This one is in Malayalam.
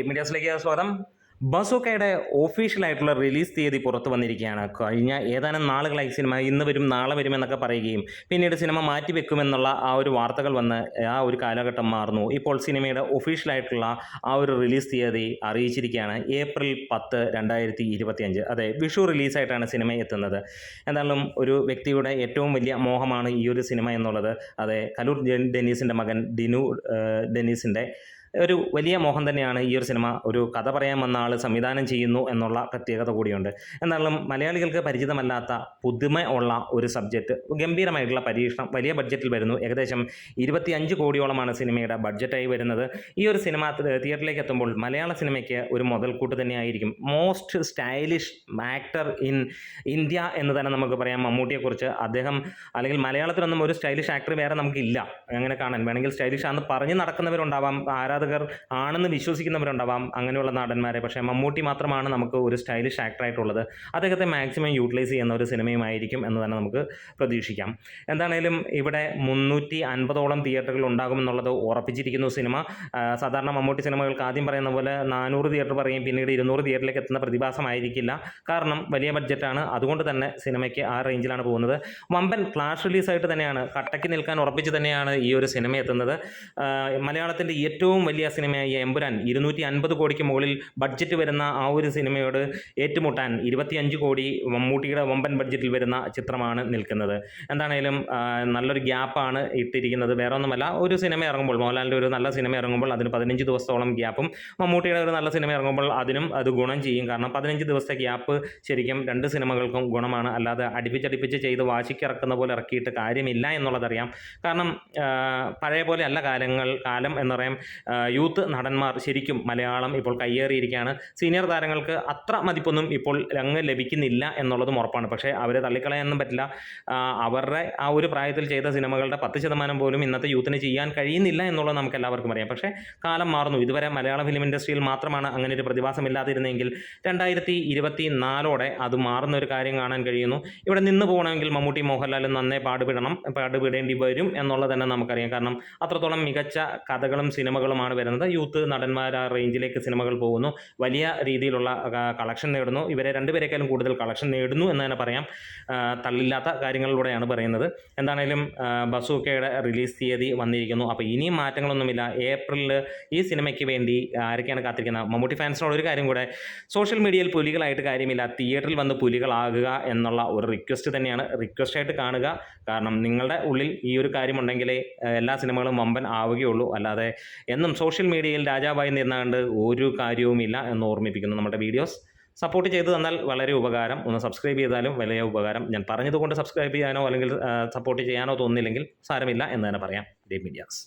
മീഡിയാസിലേക്ക് സ്വാഗതം. ബസൂക്കയുടെ ഒഫീഷ്യലായിട്ടുള്ള റിലീസ് തീയതി പുറത്തു വന്നിരിക്കുകയാണ്. കഴിഞ്ഞ ഏതാനും നാളുകളായി സിനിമ ഇന്ന് വരും നാളെ വരുമെന്നൊക്കെ പറയുകയും പിന്നീട് സിനിമ മാറ്റിവെക്കുമെന്നുള്ള ആ ഒരു വാർത്തകൾ വന്ന് ആ ഒരു കാലഘട്ടം മാറുന്നു. ഇപ്പോൾ സിനിമയുടെ ഒഫീഷ്യലായിട്ടുള്ള ആ ഒരു റിലീസ് തീയതി അറിയിച്ചിരിക്കുകയാണ്. ഏപ്രിൽ 10, 2025. അതെ, വിഷു റിലീസായിട്ടാണ് സിനിമ എത്തുന്നത്. എന്തായാലും ഒരു വ്യക്തിയുടെ ഏറ്റവും വലിയ മോഹമാണ് ഈ ഒരു സിനിമ എന്നുള്ളത്. അതെ, കലൂർ ഡെന്നീസിൻ്റെ മകൻ ഡിനു ഡെന്നീസിൻ്റെ ഒരു വലിയ മോഹം തന്നെയാണ് ഈ ഒരു സിനിമ. ഒരു കഥ പറയാൻ വന്ന ആൾ സംവിധാനം ചെയ്യുന്നു എന്നുള്ള പ്രത്യേകത കൂടിയുണ്ട്. എന്നാലും മലയാളികൾക്ക് പരിചിതമല്ലാത്ത പുതുമ ഉള്ള ഒരു സബ്ജക്റ്റ്, ഗംഭീരമായിട്ടുള്ള പരീക്ഷണം, വലിയ ബഡ്ജറ്റിൽ വരുന്നു. ഏകദേശം 25 കോടിയോളമാണ് സിനിമയുടെ ബഡ്ജറ്റായി വരുന്നത്. ഈ ഒരു സിനിമ തിയേറ്ററിലേക്ക് എത്തുമ്പോൾ മലയാള സിനിമയ്ക്ക് ഒരു മുതൽക്കൂട്ട് തന്നെയായിരിക്കും. Most stylish actor in India എന്ന് തന്നെ നമുക്ക് പറയാം മമ്മൂട്ടിയെക്കുറിച്ച്. അദ്ദേഹം അല്ലെങ്കിൽ മലയാളത്തിലൊന്നും ഒരു സ്റ്റൈലിഷ് ആക്ടർ വേറെ നമുക്കില്ല അങ്ങനെ കാണാൻ. വേണമെങ്കിൽ സ്റ്റൈലിഷ് ആണെന്ന് പറഞ്ഞ് നടക്കുന്നവരുണ്ടാവാം, ആരാധകർ ആണെന്ന് വിശ്വസിക്കുന്നവരുണ്ടാവാം അങ്ങനെയുള്ള നടന്മാരെ. പക്ഷേ മമ്മൂട്ടി മാത്രമാണ് നമുക്ക് ഒരു സ്റ്റൈലിഷ് ആക്ടറായിട്ടുള്ളത്. അദ്ദേഹത്തെ മാക്സിമം യൂട്ടിലൈസ് ചെയ്യുന്ന ഒരു സിനിമയുമായിരിക്കും എന്ന് തന്നെ നമുക്ക് പ്രതീക്ഷിക്കാം. എന്താണേലും ഇവിടെ 350ഓളം തിയേറ്ററുകൾ ഉണ്ടാകുമെന്നുള്ളത് ഉറപ്പിച്ചിരിക്കുന്നു സിനിമ. സാധാരണ മമ്മൂട്ടി സിനിമകൾക്ക് ആദ്യം പറയുന്ന പോലെ 400 തിയേറ്റർ പറയും, പിന്നീട് 200 തിയേറ്ററിലേക്ക് എത്തുന്ന പ്രതിഭാസമായിരിക്കില്ല. കാരണം വലിയ ബഡ്ജറ്റാണ്. അതുകൊണ്ട് തന്നെ സിനിമയ്ക്ക് ആ റേഞ്ചിലാണ് പോകുന്നത്. വമ്പൻ ക്ലാഷ് റിലീസായിട്ട് തന്നെയാണ്, കട്ടയ്ക്ക് നിൽക്കാൻ ഉറപ്പിച്ച് തന്നെയാണ് ഈ ഒരു സിനിമ എത്തുന്നത്. മലയാളത്തിൻ്റെ ഏറ്റവും വലിയ സിനിമയായ എമ്പുരാൻ 250 കോടിക്ക് മുകളിൽ ബഡ്ജറ്റ് വരുന്ന ആ ഒരു സിനിമയോട് ഏറ്റുമുട്ടാൻ 25 കോടി മമ്മൂട്ടിയുടെ വമ്പൻ ബഡ്ജറ്റിൽ വരുന്ന ചിത്രമാണ് നിൽക്കുന്നത്. എന്താണേലും നല്ലൊരു ഗ്യാപ്പാണ് ഇട്ടിരിക്കുന്നത്. വേറെ ഒന്നുമല്ല, ഒരു സിനിമ ഇറങ്ങുമ്പോൾ, മോഹൻലാലിൻ്റെ ഒരു നല്ല സിനിമ ഇറങ്ങുമ്പോൾ അതിന് 15 ദിവസത്തോളം ഗ്യാപ്പും മമ്മൂട്ടിയുടെ ഒരു നല്ല സിനിമ ഇറങ്ങുമ്പോൾ അതിനും അത് ഗുണം ചെയ്യും. കാരണം 15 ദിവസത്തെ ഗ്യാപ്പ് ശരിക്കും രണ്ട് സിനിമകൾക്കും ഗുണമാണ്. അല്ലാതെ അടുപ്പിച്ചടുപ്പിച്ച് ചെയ്ത് വാശിക്കിറക്കുന്ന പോലെ ഇറക്കിയിട്ട് കാര്യമില്ല എന്നുള്ളതറിയാം. കാരണം പഴയ പോലെ അല്ല കാലം എന്ന് പറയാം. യൂത്ത് നടന്മാർ ശരിക്കും മലയാളം ഇപ്പോൾ കയ്യേറിയിരിക്കുകയാണ്. സീനിയർ താരങ്ങൾക്ക് അത്ര മതിപ്പൊന്നും ഇപ്പോൾ അങ്ങ് ലഭിക്കുന്നില്ല എന്നുള്ളതും ഉറപ്പാണ്. പക്ഷേ അവരെ തള്ളിക്കളയാനൊന്നും പറ്റില്ല. അവരുടെ ആ ഒരു പ്രായത്തിൽ ചെയ്ത സിനിമകളുടെ 10% പോലും ഇന്നത്തെ യൂത്തിന് ചെയ്യാൻ കഴിയുന്നില്ല എന്നുള്ളത് നമുക്ക് എല്ലാവർക്കും അറിയാം. പക്ഷേ കാലം മാറുന്നു. ഇതുവരെ മലയാള ഫിലിം ഇൻഡസ്ട്രിയിൽ മാത്രമാണ് അങ്ങനെ ഒരു പ്രതിഭാസമില്ലാതിരുന്നെങ്കിൽ 2024ഓടെ അത് മാറുന്ന ഒരു കാര്യം കാണാൻ കഴിയുന്നു. ഇവിടെ നിന്ന് പോകണമെങ്കിൽ മമ്മൂട്ടി മോഹൻലാലും നന്നേ പാടുപെടേണ്ടി വരും എന്നുള്ളത് തന്നെ നമുക്കറിയാം. കാരണം അത്രത്തോളം മികച്ച കഥകളും സിനിമകളുമാണ് വരുന്നത്. യൂത്ത് നടന്മാർ ആ റേഞ്ചിലേക്ക് സിനിമകൾ പോകുന്നു, വലിയ രീതിയിലുള്ള കളക്ഷൻ നേടുന്നു. ഇവരെ രണ്ടുപേരെക്കാളും കൂടുതൽ കളക്ഷൻ നേടുന്നു എന്ന് തന്നെ പറയാം. തള്ളില്ലാത്ത കാര്യങ്ങളിലൂടെയാണ് പറയുന്നത്. എന്താണേലും ബസൂക്കയുടെ റിലീസ് തീയതി വന്നിരിക്കുന്നു. അപ്പോൾ ഇനിയും മാറ്റങ്ങളൊന്നുമില്ല. ഏപ്രിലിൽ ഈ സിനിമയ്ക്ക് വേണ്ടി ആരൊക്കെയാണ് കാത്തിരിക്കുന്നത്? മമ്മൂട്ടി ഫാൻസിനോട് ഒരു കാര്യം കൂടെ, സോഷ്യൽ മീഡിയയിൽ പുലികളായിട്ട് കാര്യമില്ല, തിയേറ്ററിൽ വന്ന് പുലികളാകുക എന്നുള്ള ഒരു റിക്വസ്റ്റ് തന്നെയാണ്. റിക്വസ്റ്റായിട്ട് കാണുക. കാരണം നിങ്ങളുടെ ഉള്ളിൽ ഈ ഒരു കാര്യമുണ്ടെങ്കിലേ എല്ലാ സിനിമകളും വമ്പൻ ആവുകയുള്ളൂ. അല്ലാതെ എന്നും സോഷ്യൽ മീഡിയയിൽ രാജാവായി നിന്നാണ്ട് ഒരു കാര്യവുമില്ല എന്ന് ഓർമ്മിപ്പിക്കുന്നു. നമ്മുടെ വീഡിയോസ് സപ്പോർട്ട് ചെയ്ത് തന്നാൽ വളരെ ഉപകാരം. ഒന്ന് സബ്സ്ക്രൈബ് ചെയ്താലും വലിയ ഉപകാരം. ഞാൻ പറഞ്ഞതുകൊണ്ട് സബ്സ്ക്രൈബ് ചെയ്യാനോ അല്ലെങ്കിൽ സപ്പോർട്ട് ചെയ്യാനോ തോന്നുന്നില്ലെങ്കിൽ സാരമില്ല എന്ന് തന്നെ പറയാം. Day medias.